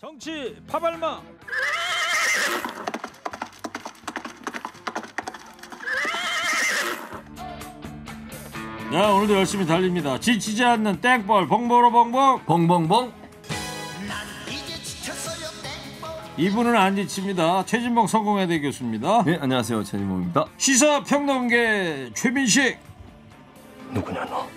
정치 파발마. 자, 오늘도 열심히 달립니다. 지치지 않는 땡벌 봉보로 봉봉 봉봉봉. 이분은 안 지칩니다. 최진봉 성공회대 교수입니다. 네, 안녕하세요, 최진봉입니다. 시사평론계 최민식. 누구냐 너?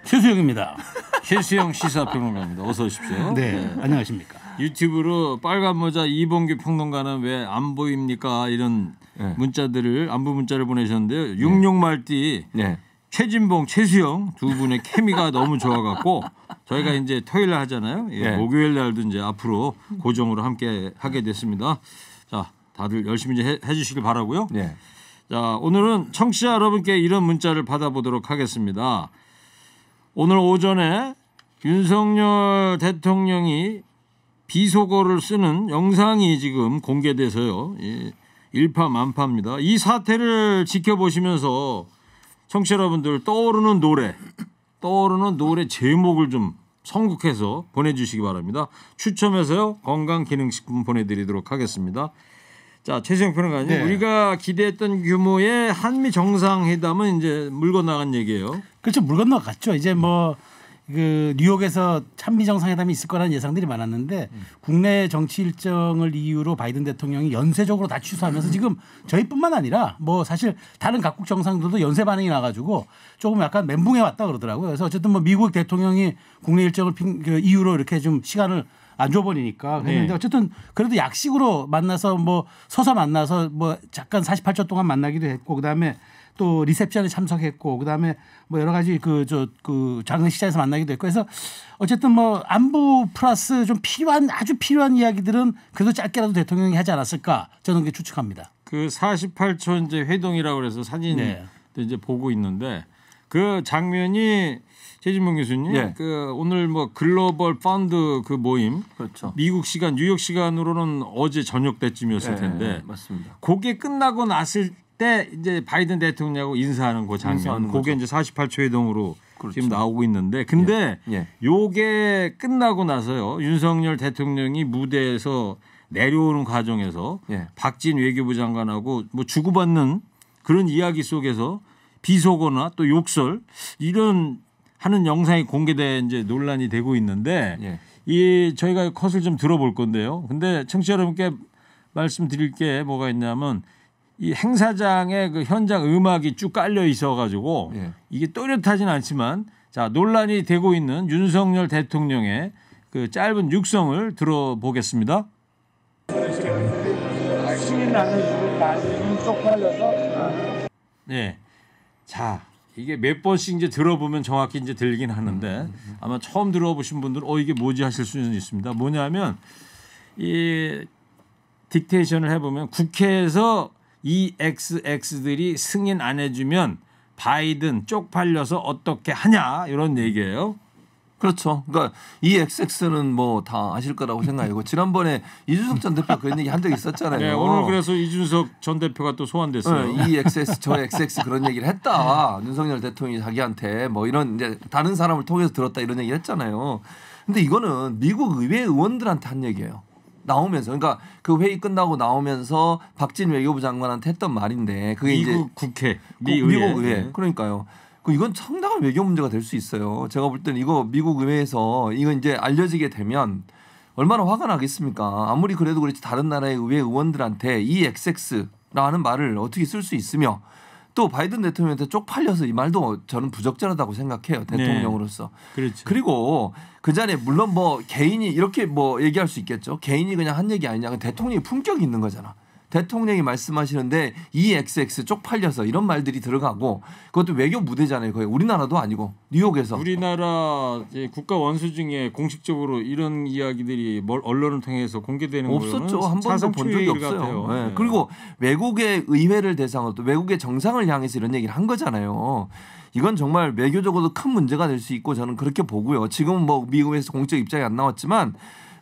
최수영입니다. 최수영 시사평론가입니다. 어서 오십시오. 네, 안녕하십니까. 유튜브로 빨간 모자 이봉규 평론가는 왜 안 보입니까? 이런 문자들을 안부 문자를 보내셨는데요. 육룡말띠 네. 최진봉, 최수영 두 분의 케미가 너무 좋아갖고 저희가 이제 토요일 날 하잖아요. 예, 목요일 날도 이제 앞으로 고정으로 함께 하게 됐습니다. 자, 다들 열심히 이제 해주시길 바라고요. 네. 자, 오늘은 청취자 여러분께 이런 문자를 받아보도록 하겠습니다. 오늘 오전에 윤석열 대통령이 비속어를 쓰는 영상이 지금 공개돼서요. 일파만파입니다. 이 사태를 지켜보시면서 청취자 여러분들 떠오르는 노래 제목을 좀 선곡해서 보내주시기 바랍니다. 추첨해서요 건강기능식품 보내드리도록 하겠습니다. 자, 최수영 평론가님, 네. 우리가 기대했던 규모의 한미 정상회담은 이제 물 건너간 얘기예요. 그렇죠, 물 건너갔죠. 이제 뭐 그 뉴욕에서 한미 정상회담이 있을 거라는 예상들이 많았는데 국내 정치 일정을 이유로 바이든 대통령이 연쇄적으로 다 취소하면서 지금 저희뿐만 아니라 뭐 사실 다른 각국 정상들도 연쇄 반응이 나가지고 조금 약간 멘붕에 왔다 그러더라고요. 그래서 어쨌든 뭐 미국 대통령이 국내 일정을 그 이유로 이렇게 좀 시간을 안 줘버리니까 했는데 네. 어쨌든 그래도 약식으로 만나서 뭐 서서 만나서 뭐 잠깐 48초 동안 만나기도 했고 그다음에 또 리셉션에 참석했고 그다음에 뭐 여러 가지 그 장례식장에서 만나기도 했고 그래서 어쨌든 뭐 안보 플러스 좀 아주 필요한 이야기들은 그래도 짧게라도 대통령이 하지 않았을까 저는 그렇게 추측합니다. 그 48초 이제 회동이라고 그래서 사진 네. 이제 보고 있는데 그 장면이 최진봉 교수님, 네. 그 오늘 뭐 글로벌 펀드 그 모임, 그렇죠. 미국 시간, 뉴욕 시간으로는 어제 저녁 때쯤이었을 텐데, 네, 맞습니다. 그게 끝나고 났을 때 이제 바이든 대통령하고 인사하는 그 장면, 그게 이제 48초 회동으로 그렇죠. 지금 나오고 있는데, 근데 요게 끝나고 나서요, 윤석열 대통령이 무대에서 내려오는 과정에서 박진 외교부 장관하고 뭐 주고받는 그런 이야기 속에서 비속어나 또 욕설 이런 하는 영상이 공개된 이제 논란이 되고 있는데 이 저희가 컷을 좀 들어볼 건데요. 근데 청취자 여러분께 말씀드릴 게 뭐가 있냐면 이 행사장에 그 현장 음악이 쭉 깔려 있어가지고 이게 또렷하진 않지만 자 논란이 되고 있는 윤석열 대통령의 그 짧은 육성을 들어보겠습니다. 네, 자. 이게 몇 번씩 이제 들어보면 정확히 이제 들리긴 하는데 아마 처음 들어보신 분들은 이게 뭐지 하실 수는 있습니다. 뭐냐면 이 딕테이션을 해보면 국회에서 이 XX들이 승인 안 해주면 바이든 쪽팔려서 어떻게 하냐 이런 얘기예요. 그렇죠. 그러니까 이 XX는 뭐 다 아실 거라고 생각하고 지난번에 이준석 전 대표 그런 얘기 한 적 있었잖아요. 네, 오늘 그래서 이준석 전 대표가 또 소환됐어요. 이 XX 저 XX 그런 얘기를 했다. 윤석열 대통령이 자기한테 뭐 이런 이제 다른 사람을 통해서 들었다 이런 얘기 했잖아요. 근데 이거는 미국 의회 의원들한테 한 얘기예요. 나오면서 그러니까 그 회의 끝나고 나오면서 박진 외교부 장관한테 했던 말인데 그게 미국 이제 국회, 미국 의회 그러니까요. 이건 상당한 외교 문제가 될 수 있어요. 제가 볼 때는 이거 미국 의회에서 이거 이제 알려지게 되면 얼마나 화가 나겠습니까? 아무리 그래도 그렇지 다른 나라의 의회 의원들한테 이 XX라는 말을 어떻게 쓸 수 있으며 또 바이든 대통령한테 쪽팔려서 이 말도 저는 부적절하다고 생각해요. 대통령으로서. 네. 그렇죠. 그리고 그 자리에 물론 뭐 개인이 이렇게 뭐 얘기할 수 있겠죠. 개인이 그냥 한 얘기 아니냐. 대통령이 품격이 있는 거잖아. 대통령이 말씀하시는데 이 XX 쪽팔려서 이런 말들이 들어가고 그것도 외교 무대잖아요. 거의 우리나라도 아니고 뉴욕에서. 우리나라 국가 원수 중에 공식적으로 이런 이야기들이 언론을 통해서 공개되는 거는 없었죠. 한 번도 본 적이 없어요. 네. 그리고 외국의 의회를 대상으로 또 외국의 정상을 향해서 이런 얘기를 한 거잖아요. 이건 정말 외교적으로도 큰 문제가 될 수 있고 저는 그렇게 보고요. 지금은 뭐 미국에서 공적 입장이 안 나왔지만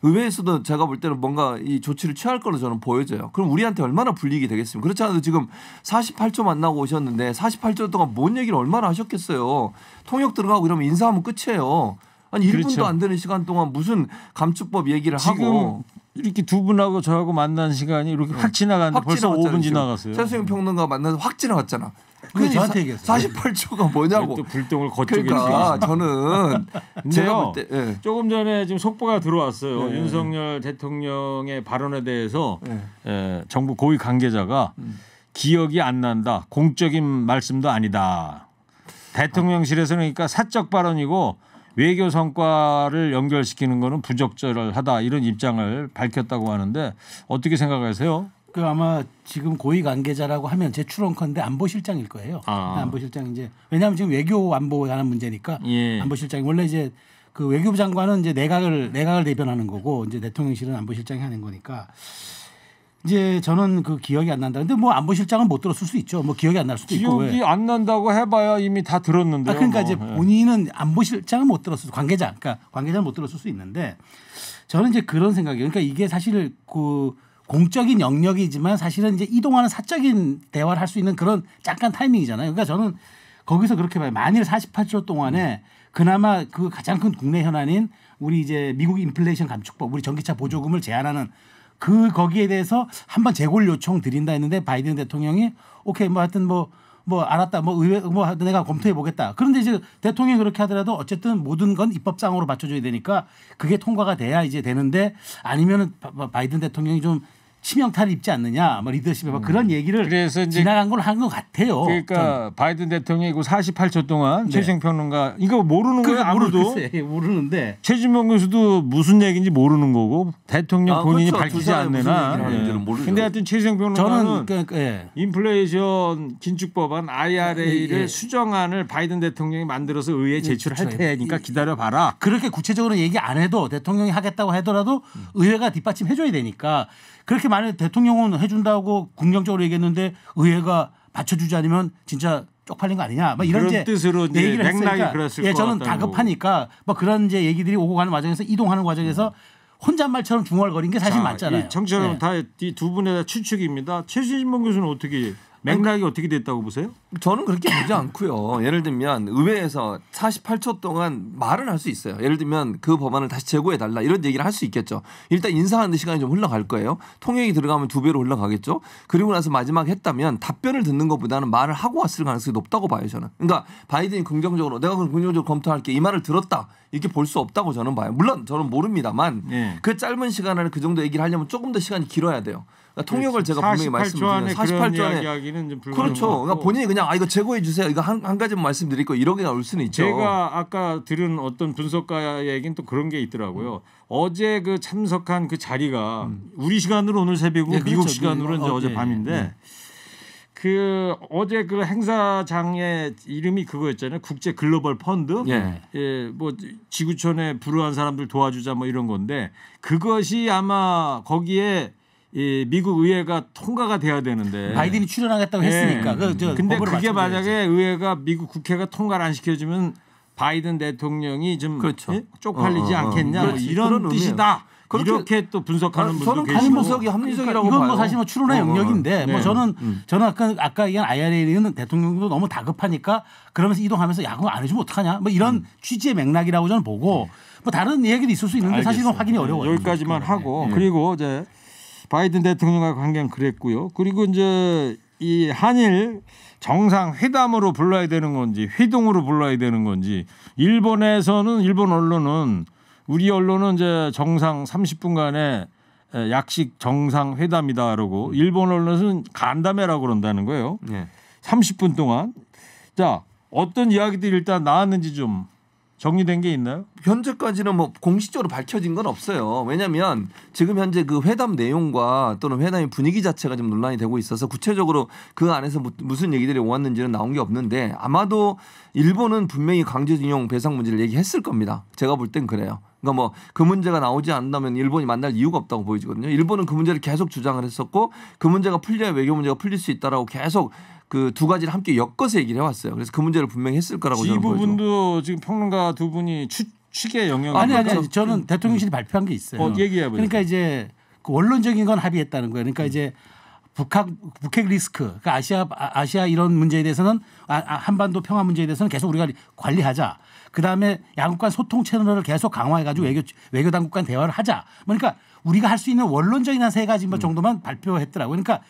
의회에서도 제가 볼 때는 뭔가 이 조치를 취할 걸로 저는 보여져요. 그럼 우리한테 얼마나 불이익이 되겠습니까? 그렇지 않아도 지금 48초 만나고 오셨는데 48초 동안 뭔 얘기를 얼마나 하셨겠어요. 통역 들어가고 이러면 인사하면 끝이에요. 아니 1분도 안 되는 시간 동안 무슨 감축법 얘기를 하고 이렇게 두 분하고 저하고 만난 시간이 이렇게 확 지나갔는데 벌써 5분 지나갔어요. 최수영 평론가 만나서 확 지나갔잖아. 그게 저한테 얘기했어요. 48초가 뭐냐고. 또 불똥을 거쪽에 그러니까 저는 제가 볼 때 조금 전에 지금 속보가 들어왔어요. 윤석열 대통령의 발언에 대해서 정부 고위 관계자가 기억이 안 난다. 공적인 말씀도 아니다. 대통령실에서는 그러니까 사적 발언이고 외교 성과를 연결시키는 거는 부적절하다 이런 입장을 밝혔다고 하는데 어떻게 생각하세요? 그 아마 지금 고위 관계자라고 하면 제 추론컨대 안보실장일 거예요. 안보실장 이제 왜냐하면 지금 외교 안보에 관한 문제니까 안보실장이 원래 이제 그 외교부 장관은 이제 내각을 대변하는 거고 이제 대통령실은 안보실장이 하는 거니까 이제 저는 그 기억이 안 난다. 근데 뭐 안보실장은 못 들었을 수 있죠. 뭐 기억이 안 날 수도 있고. 기억이 안 난다고 해봐야 이미 다 들었는데요. 그러니까 이제 본인은 안보실장은 못 들었을 관계자, 그러니까 관계자는 못 들었을 수 있는데 저는 이제 그런 생각이에요. 그러니까 이게 사실 그 공적인 영역이지만 사실은 이제 이동하는 사적인 대화를 할 수 있는 그런 잠깐 타이밍이잖아요. 그러니까 저는 거기서 그렇게 봐요. 만일 48초 동안에 그나마 그 가장 큰 국내 현안인 우리 이제 미국 인플레이션 감축법, 우리 전기차 보조금을 제한하는 그 거기에 대해서 한번 재고를 요청 드린다 했는데 바이든 대통령이 오케이 뭐 하여튼 뭐 알았다 뭐 의회 뭐 내가 검토해 보겠다. 그런데 이제 대통령이 그렇게 하더라도 어쨌든 모든 건 입법상으로 맞춰줘야 되니까 그게 통과가 돼야 이제 되는데 아니면은 바이든 대통령이 좀 치명타를 입지 않느냐, 뭐 리더십에 막 그런 얘기를 그래서 이제 지나간 걸 한 것 같아요. 그러니까 전. 바이든 대통령이 그 48초 동안 최수영 평론가 이거 모르는 거예요 아무도. 모르는데 최진봉 교수도 무슨 얘기인지 모르는 거고 대통령 본인이 그렇죠. 밝히지 않느나. 근데 하여튼 최수영 평론가는 인플레이션 긴축법안 IRA를 수정안을 바이든 대통령이 만들어서 의회에 제출할 테니까 기다려봐라. 그렇게 구체적으로 얘기 안 해도 대통령이 하겠다고 하더라도 의회가 뒷받침해줘야 되니까. 그렇게 만약 대통령은 해준다고 긍정적으로 얘기했는데 의회가 받쳐주지 않으면 진짜 쪽팔린 거 아니냐. 뭐 이런 그런 뜻으로 이제 얘기를 맥락이 그랬을 것 저는 같다고. 다급하니까 뭐 그런 이제 얘기들이 오고 가는 과정에서 이동하는 과정에서 혼잣말처럼 중얼거린 게 사실 맞잖아요. 청취자분 다 이 두 분의 다 추측입니다. 최진봉 교수는 어떻게 맥락이 어떻게 됐다고 보세요? 저는 그렇게 보지 않고요. 예를 들면 의회에서 48초 동안 말은 할 수 있어요. 예를 들면 그 법안을 다시 제고해달라 이런 얘기를 할 수 있겠죠. 일단 인사하는 데 시간이 좀 흘러갈 거예요. 통역이 들어가면 2배로 흘러가겠죠. 그리고 나서 마지막 했다면 답변을 듣는 것보다는 말을 하고 왔을 가능성이 높다고 봐요. 저는. 그러니까 바이든이 긍정적으로 내가 그럼 긍정적으로 검토할게 이 말을 들었다. 이렇게 볼 수 없다고 저는 봐요. 물론 저는 모릅니다만 그 짧은 시간 안에 그 정도 얘기를 하려면 조금 더 시간이 길어야 돼요. 그러니까 통역을 제가 분명히 말씀드리면 48초 안에 이야기는 좀 그렇죠. 그러니까 본인이 그냥 이거 제고해 주세요. 이거 한 가지만 말씀드리고 이러게 올 수는 있죠. 제가 아까 들은 어떤 분석가 얘기는 또 그런 게 있더라고요. 어제 그 참석한 그 자리가 우리 시간으로 오늘 새벽이고 미국 그렇죠. 시간으로 이제 어제 밤인데 그 어제 그 행사장의 이름이 그거였잖아요. 국제 글로벌 펀드. 뭐 지구촌에 불우한 사람들 도와주자 뭐 이런 건데 그것이 아마 거기에 미국 의회가 통과가 돼야 되는데 바이든이 출연하겠다고 했으니까. 근데 그게 만약에 의회가 미국 국회가 통과를 안 시켜주면 바이든 대통령이 좀 쪽팔리지 않겠냐 뭐 이런 뜻이다. 이렇게 또 분석하는 분도 계시고. 저는 분석이 합리적이라고 이건 봐요. 뭐 사실 뭐 추론의 영역인데 뭐 저는 아까 얘기한 IRA는 대통령도 너무 다급하니까 그러면서 이동하면서 야 그거 안 해주면 어떡하냐 뭐 이런 취지의 맥락이라고 저는 보고 뭐 다른 얘기도 있을 수 있는데 사실은 확인이 어려워요. 여기까지만 하고 그리고 이제 바이든 대통령과 관계는 그랬고요. 그리고 이제 이 한일 정상회담으로 불러야 되는 건지 회동으로 불러야 되는 건지 일본에서는 일본 언론은 우리 언론은 이제 정상 30분간의 약식 정상회담이다 그러고 일본 언론은 간담회라고 그런다는 거예요. 30분 동안. 자, 어떤 이야기들이 일단 나왔는지 좀 정리된 게 있나요? 현재까지는 뭐 공식적으로 밝혀진 건 없어요. 왜냐하면 지금 현재 그 회담 내용과 또는 회담의 분위기 자체가 좀 논란이 되고 있어서 구체적으로 그 안에서 무슨 얘기들이 오왔는지는 나온 게 없는데 아마도 일본은 분명히 강제징용 배상 문제를 얘기했을 겁니다. 제가 볼 땐 그래요. 그러니까 뭐 그 문제가 나오지 않는다면 일본이 만날 이유가 없다고 보여지거든요. 일본은 그 문제를 계속 주장을 했었고 그 문제가 풀려야 외교 문제가 풀릴 수 있다라고 계속 그 두 가지를 함께 엮어서 얘기를 해왔어요. 그래서 그 문제를 분명히 했을 거라고 저는 보여요. 이 부분도 지금 평론가 두 분이 취재 영역이 아니 저는 대통령실이 발표한 게 있어요. 얘기해보세요. 그러니까 이제 그 원론적인 건 합의했다는 거예요. 그러니까 이제 북핵 리스크, 그러니까 아시아 이런 문제에 대해서는 한반도 평화 문제에 대해서는 계속 우리가 관리하자. 그다음에 양국 간 소통 채널을 계속 강화해가지고 외교 당국 간 대화를 하자. 그러니까 우리가 할 수 있는 원론적인 한 3가지 정도만 발표했더라고요. 그러니까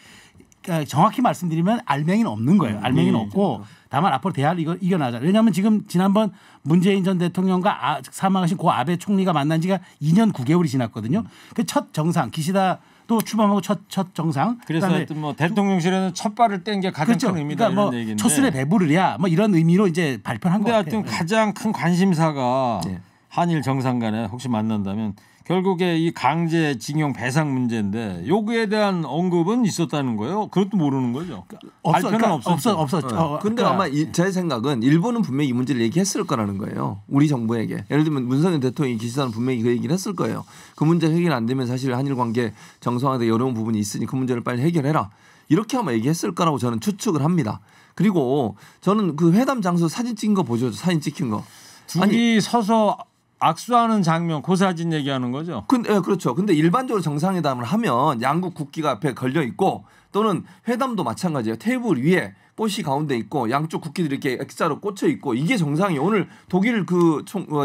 정확히 말씀드리면 알맹이는 없는 거예요. 알맹이는 없고 다만 앞으로 대화를 이겨나가자. 왜냐하면 지금 지난번 문재인 전 대통령과 사망하신 고 아베 총리가 만난 지가 2년 9개월이 지났거든요. 그 첫 정상 기시다도 출범하고 첫 정상. 그래서 하여튼 뭐 대통령실에는 첫 발을 뗀 게 가장 그렇죠. 큰 의미다 그러니까 이런 얘기인데. 첫 술에 배부르랴 뭐 이런 의미로 이제 발표를 한 것 같아요. 하여튼 가장 큰 관심사가 한일 정상 간에 혹시 만난다면 결국에 이 강제징용 배상 문제인데 여기에 대한 언급은 있었다는 거예요. 그것도 모르는 거죠. 발표는 없었죠. 근데 아마 제 생각은 일본은 분명히 이 문제를 얘기했을 거라는 거예요. 우리 정부에게. 예를 들면 문재인 대통령이 기시다는 분명히 그 얘기를 했을 거예요. 그 문제 해결 안 되면 사실 한일 관계 정상화돼 어려운 부분이 있으니 그 문제를 빨리 해결해라. 이렇게 아마 얘기했을 거라고 저는 추측을 합니다. 그리고 저는 그 회담 장소 사진 찍은 거 보죠. 사진 찍힌 거. 둘이 서서 악수하는 장면, 그 사진 얘기하는 거죠. 그렇죠. 근데 일반적으로 정상회담을 하면 양국 국기가 앞에 걸려 있고 또는 회담도 마찬가지예요. 테이블 위에 꽃이 가운데 있고 양쪽 국기들이 이렇게 X자로 꽂혀 있고 이게 정상이 오늘 독일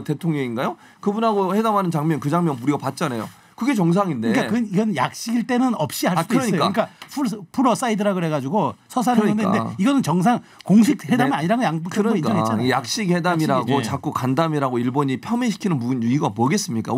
대통령인가요? 그분하고 회담하는 장면 그 장면 우리가 봤잖아요. 그게 정상인데. 그러니까 이건 약식일 때는 없이 할 수도 있어요. 그러니까 풀 어사이드라 그래가지고 서사는 건데 이거는 정상 공식 회담이 아니라는 거 양쪽 정부 인정했잖아요. 약식 회담이라고 자꾸 간담회라고 일본이 폄훼시키는 이유가 뭐겠습니까?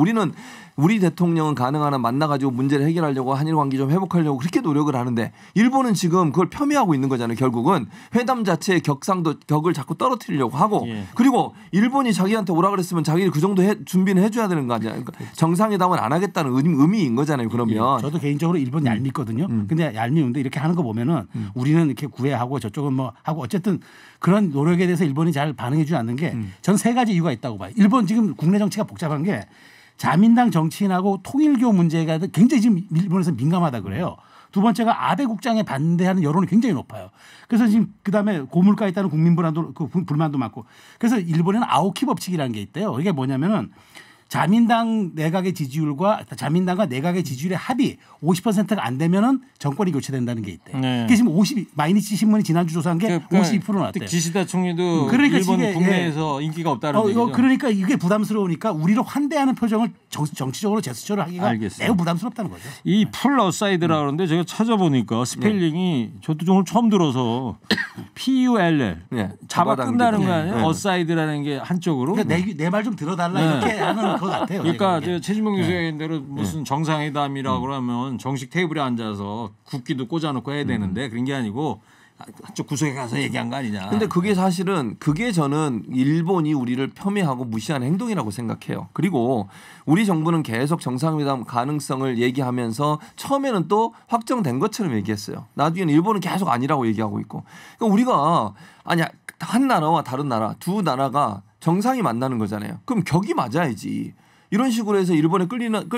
우리 대통령은 가능한 한 만나가지고 문제를 해결하려고 한일 관계 좀 회복하려고 그렇게 노력을 하는데 일본은 지금 그걸 폄훼하고 있는 거잖아요. 결국은 회담 자체의 격을 자꾸 떨어뜨리려고 하고 그리고 일본이 자기한테 오라 그랬으면 자기를 그 정도 준비는 해줘야 되는 거 아니야. 그러니까 정상회담은 안 하겠다는 의미인 거잖아요. 그러면 저도 개인적으로 일본 얄밉거든요. 근데 얄미운데 이렇게 하는 거 보면은 우리는 이렇게 구애하고 저쪽은 뭐 하고 어쨌든 그런 노력에 대해서 일본이 잘 반응해주지 않는 게 전 3가지 이유가 있다고 봐요. 일본 지금 국내 정치가 복잡한 게 자민당 정치인하고 통일교 문제가 굉장히 지금 일본에서 민감하다 그래요. 두 번째가 아베 국장에 반대하는 여론이 굉장히 높아요. 그래서 지금 그다음에 고물가에 따른 국민 불만도 많고 그래서 일본에는 아오키 법칙이라는 게 있대요. 이게 뭐냐면은 자민당 내각의 지지율과 자민당과 내각의 지지율의 합이 50%가 안 되면은 정권이 교체된다는 게 있대요. 그게 지금 마이니치 신문이 지난주 조사한 게 52% 났대요. 기시다 총리도 그러니까 일본 국내에서 인기가 없다는 얘기죠. 그러니까 이게 부담스러우니까 우리를 환대하는 표정을 정치적으로 제스처를 하기가 매우 부담스럽다는 거죠. 이 풀 어사이드라 그러는데 제가 찾아보니까 스펠링이 저도 오늘 처음 들어서 PULL 잡아 끝나는 거 아니에요? 어사이드라는 게 한쪽으로. 그러니까 내 말 좀 들어달라 이렇게 하는 것 같아요. 그러니까 최진봉 교수가 얘기한 대로 무슨 정상회담이라고 그러면 정식 테이블에 앉아서 국기도 꽂아놓고 해야 되는데 그런 게 아니고 한쪽 구석에 가서 얘기한 거 아니냐. 근데 그게 사실은 저는 일본이 우리를 폄훼하고 무시하는 행동이라고 생각해요. 그리고 우리 정부는 계속 정상회담 가능성을 얘기하면서 처음에는 또 확정된 것처럼 얘기했어요. 나중에는 일본은 계속 아니라고 얘기하고 있고. 그러니까 우리가 한 나라와 다른 나라 두 나라가 정상이 만나는 거잖아요. 그럼 격이 맞아야지. 이런 식으로 해서 일본에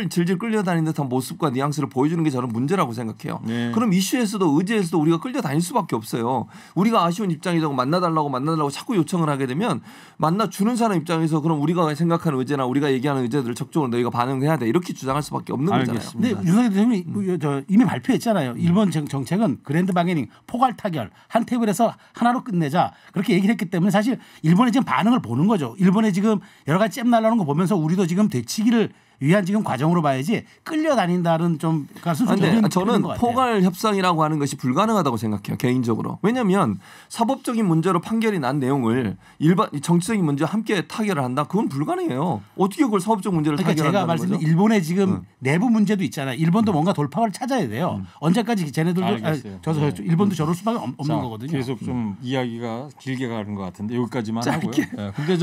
질질 끌려다니는 듯한 모습과 뉘앙스를 보여주는 게 저는 문제라고 생각해요. 그럼 이슈에서도 의제에서도 우리가 끌려다닐 수밖에 없어요. 우리가 아쉬운 입장이라고 만나달라고 자꾸 요청을 하게 되면 만나주는 사람 입장에서 그럼 우리가 생각하는 의제나 우리가 얘기하는 의제들을 적극적으로 너희가 반응해야 돼. 이렇게 주장할 수밖에 없는 거잖아요. 근데 윤석열 대통령이 이미 발표했잖아요. 일본 정책은 그랜드 바게닝 포괄 타결 한 테이블에서 하나로 끝내자 그렇게 얘기를 했기 때문에 사실 일본의 지금 반응을 보는 거죠. 일본의 지금 여러 가지 잼 날라오는 거 보면서 우리도 지금 되치기를 위한 지금 과정으로 봐야지 끌려다닌다는 좀 그런데 저는 포괄 협상이라고 하는 것이 불가능하다고 생각해요. 개인적으로. 왜냐하면 사법적인 문제로 판결이 난 내용을 일반 정치적인 문제와 함께 타결을 한다. 그건 불가능해요. 어떻게 그걸 사법적 문제를 타결한다는 제가 말씀드린 일본의 지금 내부 문제도 있잖아요. 일본도 뭔가 돌파구를 찾아야 돼요. 언제까지 쟤네들도 일본도 저럴 수밖에 없는 거거든요. 계속 좀 이야기가 길게 가는 것 같은데 여기까지만 하고요. 근데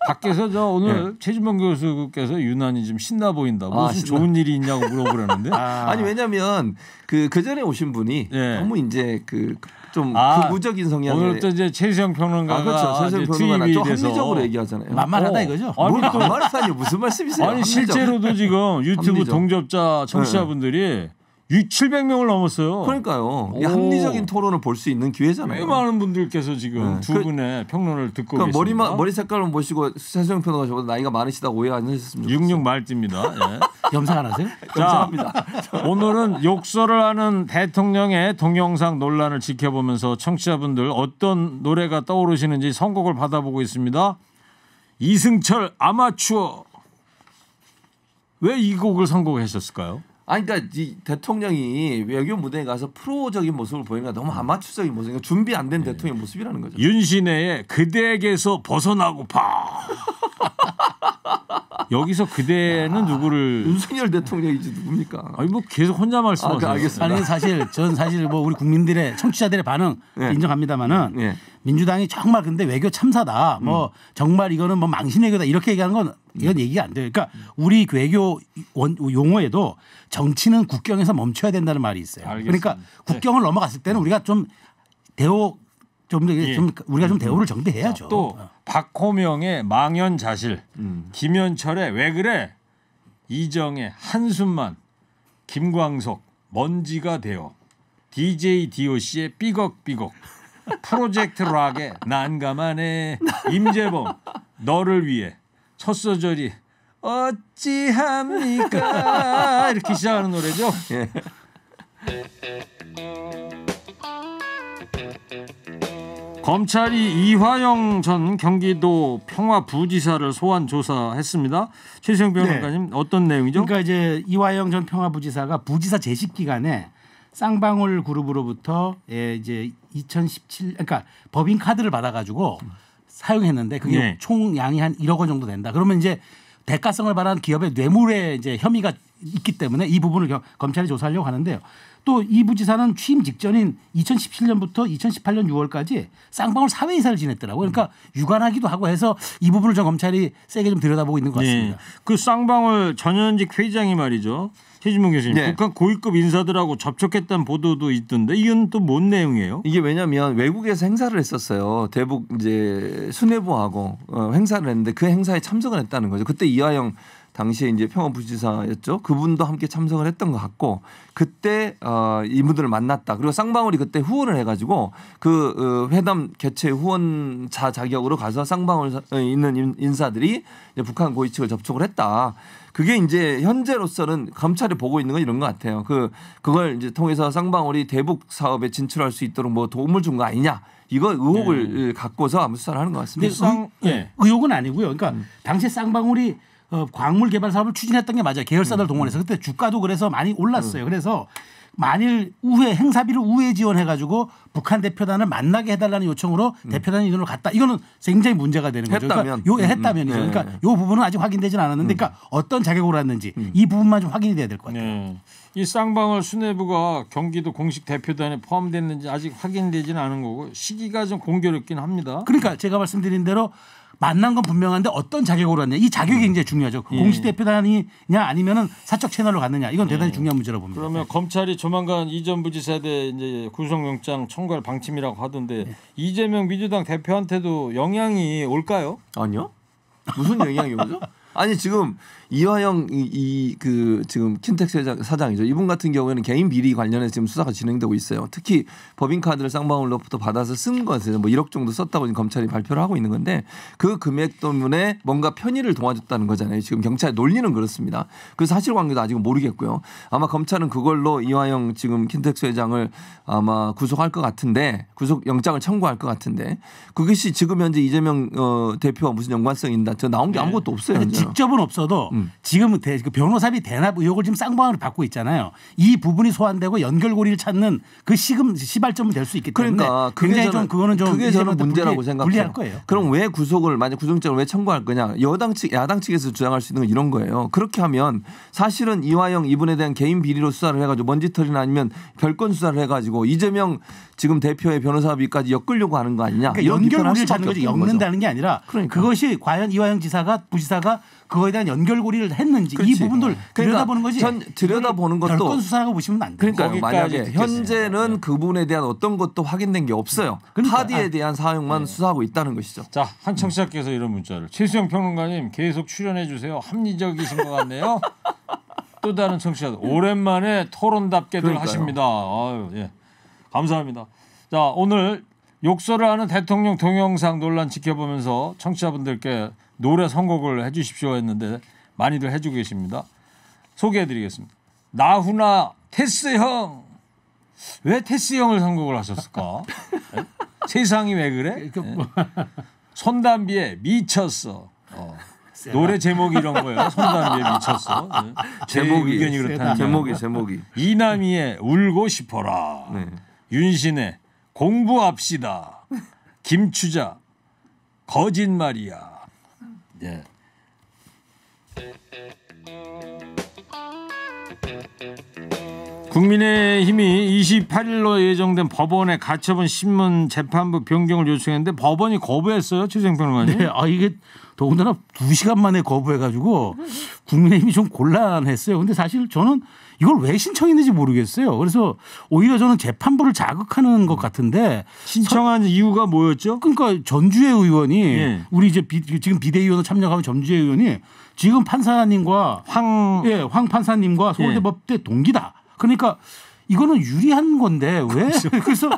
밖에서 오늘 최진봉 교수께서 유난히 좀 신나 보인다. 무슨 좋은 일이 있냐고 물어보려는데. 아니 왜냐하면 그 전에 오신 분이 너무 이제 좀 극우적인 성향의 오늘 또 이제 최수영 평론가가 최수영 평론가가 좀 합리적으로 얘기하잖아요. 만만하다 이거죠. 뭘 만만하다니 무슨 말씀이세요? 아니 실제로도 지금 유튜브 동접자 청취자분들이 700명을 넘었어요. 그러니까요. 합리적인 토론을 볼 수 있는 기회잖아요. 꽤 많은 분들께서 지금 두 분의 평론을 듣고 계십니다. 머리 색깔을 보시고 최수영 평론가 저보다 나이가 많으시다고 오해 안 하셨으면 좋겠어요. 66 말띠입니다. 염상 안 하세요? 감사합니다. 오늘은 욕설을 하는 대통령의 동영상 논란을 지켜보면서 청취자분들 어떤 노래가 떠오르시는지 선곡을 받아보고 있습니다. 이승철 아마추어. 왜 이 곡을 선곡하셨을까요? 아니, 그러니까 이 대통령이 외교 무대에 가서 프로적인 모습을 보이니까 너무 아마추어적인 모습, 그러니까 준비 안 된 대통령 모습이라는 거죠. 윤신혜의 그대에게서 벗어나고파. 여기서 그대는 누구를? 윤석열 대통령이지 누굽니까? 아니 뭐 계속 혼자 말씀하세요. 알겠습니다. 아니 저는 사실 뭐 우리 국민들의 청취자들의 반응 인정합니다만은 민주당이 정말 근데 외교 참사다. 뭐 정말 이거는 뭐 망신 외교다 이렇게 얘기하는 건 이건 얘기가 안 돼요. 그러니까 우리 외교 용어에도 정치는 국경에서 멈춰야 된다는 말이 있어요. 알겠습니다. 그러니까 국경을 넘어갔을 때는 우리가 좀 우리가 좀 대우를 정대해야죠. 또 박호명의 망연자실, 김현철의 왜 그래, 이정의 한숨만, 김광석 먼지가 되어, DJ DOC의 삐걱삐걱, 프로젝트 락의 난감하네, 임재범 너를 위해, 첫 소절이 어찌합니까 이렇게 시작하는 노래죠. 예. 검찰이 이화영 전 경기도 평화부지사를 소환 조사했습니다. 최수영 변호사님 어떤 내용이죠? 그러니까 이제 이화영 전 평화부지사가 부지사 재직 기간에 쌍방울 그룹으로부터 이제 2017 그러니까 법인 카드를 받아가지고 사용했는데 그게 총 양이 한 1억 원 정도 된다. 그러면 이제 대가성을 바라는 기업의 뇌물에 이제 혐의가 있기 때문에 이 부분을 검찰이 조사하려고 하는데요. 또 이 부지사는 취임 직전인 2017년부터 2018년 6월까지 쌍방울 사회이사를 지냈더라고요. 그러니까 유관하기도 하고 해서 이 부분을 좀 검찰이 세게 좀 들여다보고 있는 것 같습니다. 그 쌍방울 전현직 회장이 말이죠. 최진봉 교수님. 북한 고위급 인사들하고 접촉했다는 보도도 있던데 이건 또 뭔 내용이에요? 이게 왜냐하면 외국에서 행사를 했었어요. 대북 이제 수뇌부하고 행사를 했는데 그 행사에 참석을 했다는 거죠. 그때 이화영 당시에 이제 평화부지사였죠. 그분도 함께 참석을 했던 것 같고 그때 이분들을 만났다. 그리고 쌍방울이 그때 후원을 해가지고 그 회담 개최 후원자 자격으로 가서 쌍방울에 있는 인사들이 이제 북한 고위 측을 접촉을 했다. 그게 이제 현재로서는 검찰이 보고 있는 건 이런 것 같아요. 그걸 이제 통해서 쌍방울이 대북 사업에 진출할 수 있도록 뭐 도움을 준 거 아니냐. 이거 의혹을 갖고서 아무 수사를 하는 것 같습니다. 의혹은 아니고요. 그러니까 당시 쌍방울이 광물 개발 사업을 추진했던 게 맞아요. 계열사들 동원해서 그때 주가도 그래서 많이 올랐어요. 그래서 만일 우회 행사비를 우회 지원해가지고 북한 대표단을 만나게 해달라는 요청으로 대표단이 이동을 갔다. 이거는 굉장히 문제가 되는 거죠. 했다면. 그러니까 했다면이죠. 그러니까 이 부분은 아직 확인되지는 않았는데, 그러니까 어떤 자격으로 했는지 이 부분만 좀 확인이 돼야 될 것 같아요. 이 쌍방울 수뇌부가 경기도 공식 대표단에 포함됐는지 아직 확인되지는 않은 거고 시기가 좀 공교롭긴 합니다. 그러니까 제가 말씀드린 대로. 만난 건 분명한데 어떤 자격으로 갔냐. 이 자격이 굉장히 중요하죠. 공식 대표단이냐 아니면은 사적 채널로 갔느냐. 이건 대단히 중요한 문제라고 봅니다. 그러면 검찰이 조만간 이 전 부지사에 대해 이제 구속영장 청구할 방침이라고 하던데 이재명 민주당 대표한테도 영향이 올까요? 아니요. 무슨 영향이 오죠? 아니 지금 이화영 지금 킨텍스 사장이죠. 이분 같은 경우에는 개인 비리 관련해서 지금 수사가 진행되고 있어요. 특히 법인카드를 쌍방울로부터 받아서 쓴 것에 뭐 1억 정도 썼다고 지금 검찰이 발표를 하고 있는 건데 그 금액 때문에 뭔가 편의를 도와줬다는 거잖아요. 지금 경찰의 논리는 그렇습니다. 그 사실관계도 아직은 모르겠고요. 아마 검찰은 그걸로 이화영 지금 킨텍스 회장을 아마 구속할 것 같은데 구속영장을 청구할 것 같은데 그것이 지금 현재 이재명 대표와 무슨 연관성이 있나 저 나온 게 아무것도 없어요. 직접은 없어도 지금은 변호사비 대납 의혹을 지금 쌍방울을 받고 있잖아요. 이 부분이 소환되고 연결고리를 찾는 그 시발점은 될 수 있기 때문에 그러니까 굉장히 좀 그거는 좀 그게 저는 문제라고 생각해요. 불리할 거예요. 그럼 왜 구속을 만약 구속영장을 왜 청구할 거냐? 야당 측에서 주장할 수 있는 건 이런 거예요. 그렇게 하면 사실은 이화영 이분에 대한 개인 비리로 수사를 해가지고 먼지털이나 아니면 별건 수사를 해가지고 이재명 지금 대표의 변호사비까지 엮으려고 하는 거 아니냐? 그러니까 연결고리를 찾는 거지 엮는다는 게 아니라 그러니까. 그것이 과연 이화영 부지사가 그거에 대한 연결고리를 했는지 그렇지. 이 부분들 들여다보는 거지. 들여다보는 것도 별건 수사라고 보시면 안 돼요. 그러니까 만약에 현재는 그 부분에 대한 어떤 것도 확인된 게 없어요. 카드에 대한 사용만 수사하고 있다는 것이죠. 자, 한 청취자께서 이런 문자를 최수영 평론가님 계속 출연해 주세요. 합리적이신 것 같네요. 또 다른 청취자 오랜만에 토론답게들 하십니다. 아유, 예. 감사합니다. 자, 오늘 욕설을 하는 대통령 동영상 논란 지켜보면서 청취자분들께 노래 선곡을 해 주십시오 했는데 많이들 해주고 계십니다. 소개해드리겠습니다. 나훈아 테스 형. 왜 테스 형을 선곡을 하셨을까? 네? 세상이 왜 그래? 네. 손담비의 미쳤어. 노래 제목이 이런 거예요. 손담비에 미쳤어. 네. 제목이 의견이 그렇다는 제목이 이남희의 울고 싶어라. 네. 윤신의 공부합시다. 김추자 거짓말이야. 네. 국민의힘이 28일로 예정된 법원에 가처분 신문 재판부 변경을 요청했는데 법원이 거부했어요. 최재형 평론가님. 네, 이게 더군다나 2시간 만에 거부해가지고 국민의힘이 좀 곤란했어요. 근데 사실 저는 이걸 왜 신청했는지 모르겠어요. 그래서 오히려 저는 재판부를 자극하는 것 같은데 신청한 이유가 뭐였죠? 그러니까 전주의 의원이 우리 이제 지금 비대위원으로 참여하는 전주의 의원이 지금 판사님과 황 판사님과 서울대 법대 동기다. 그러니까 이거는 유리한 건데 왜? 그래서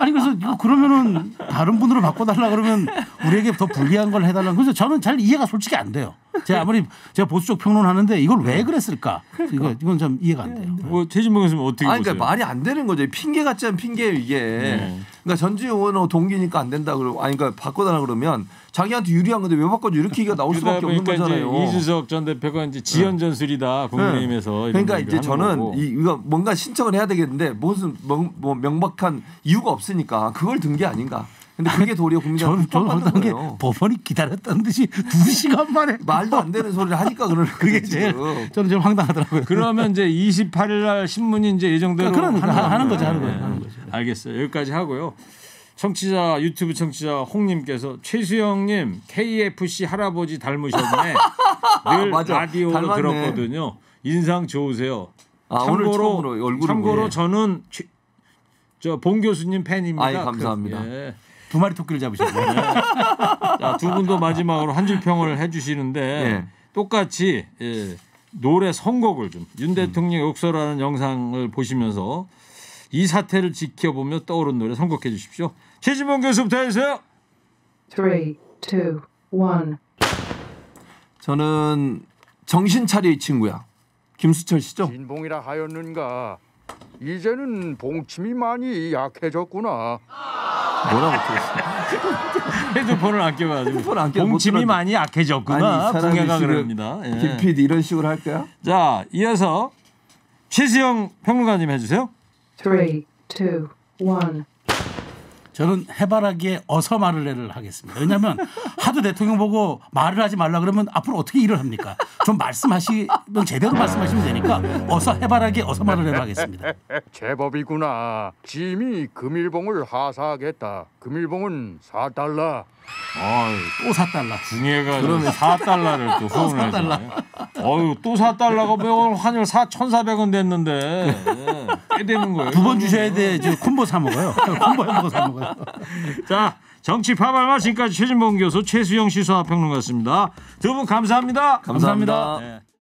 이거 그러면은 다른 분으로 바꿔달라 그러면 우리에게 더 불리한 걸 해달라. 그래서 저는 잘 이해가 솔직히 안 돼요. 제가 아무리 제가 보수적 평론하는데 이걸 왜 그랬을까? 이건 좀 이해가 안 돼요. 뭐 최진봉 교수님 어떻게 보세요? 그러니까 말이 안 되는 거죠. 핑계 같지 않은 핑계예요 이게. 그러니까 전주의 의원은 동기니까 안 된다 그러고 그러니까 바꿔달라 그러면 자기한테 유리한 건데 왜 바꿔줘 이렇게 얘기가 나올 수밖에 없는 거잖아요. 이준석 전 대표가 이제 지연 전술이다 국민의힘에서. 그러니까 이제 저는 이거 뭔가 신청을 해야 되겠는데 무슨 뭐 명백한 이유가 없으니까 그걸 든 게 아닌가. 근데 그게 도리어 국민들한테 저는 황당한 게 법원이 기다렸다는 듯이 2시간 만에 말도 안 되는 소리를 하니까 그러는 그게 제일 저는 좀 황당하더라고요. 그러면 이제 28일 날 신문이 이제 예정대로 하는 거죠. 알겠어요. 여기까지 하고요. 청취자 유튜브 청취자 홍님께서 최수영님 KFC 할아버지 닮으셨네. 늘 라디오로 들었거든요. 인상 좋으세요. 오늘 처음으로 얼굴을 참고로 저는 봉 교수님 팬입니다. 감사합니다. 두 마리 토끼를 잡으셨네요. 자, 두 분도 마지막으로 한 줄 평을 해주시는데 똑같이 노래 선곡을 좀 윤 대통령 욕설하는 영상을 보시면서 이 사태를 지켜보며 떠오른 노래 선곡해 주십시오. 최진봉 교수부터 해주세요. 3, 2, 1 저는 정신 차려 이 친구야. 김수철 씨죠? 진봉이라 하였는가. 이제는 봉침이 많이 약해졌구나. 뭐라고 들었어? 헤드폰을 안 껴가지고 봉침이 많이 약해졌구나. 붕해가 그럽니다. 김PD 이런 식으로 할 거야? 자, 이어서 최수영 평론가님 해주세요. 3, 2, 1 저는 해바라기에 어서 말을 해를 하겠습니다. 왜냐하면 하도 대통령 보고 말을 하지 말라 그러면 앞으로 어떻게 일을 합니까? 좀 말씀하시면 제대로 말씀하시면 되니까 어서 해바라기에 어서 말을 해를 하겠습니다. 제법이구나. 짐이 금일봉을 하사하겠다. 금일봉은 4달러. 또 4달러. 붕해가 그러면 4달러를 또 후원을 하잖아요. 또 4달러가 매월 환율 1,400원 됐는데 꽤 되는 거예요. 두 번 주셔야 돼. 콤보 사 먹어요. 콤보 햄버거 사 먹어요. 자, 정치 파발마 지금까지 최진봉 교수 최수영 시사평론가였습니다. 두 분 감사합니다. 감사합니다. 네.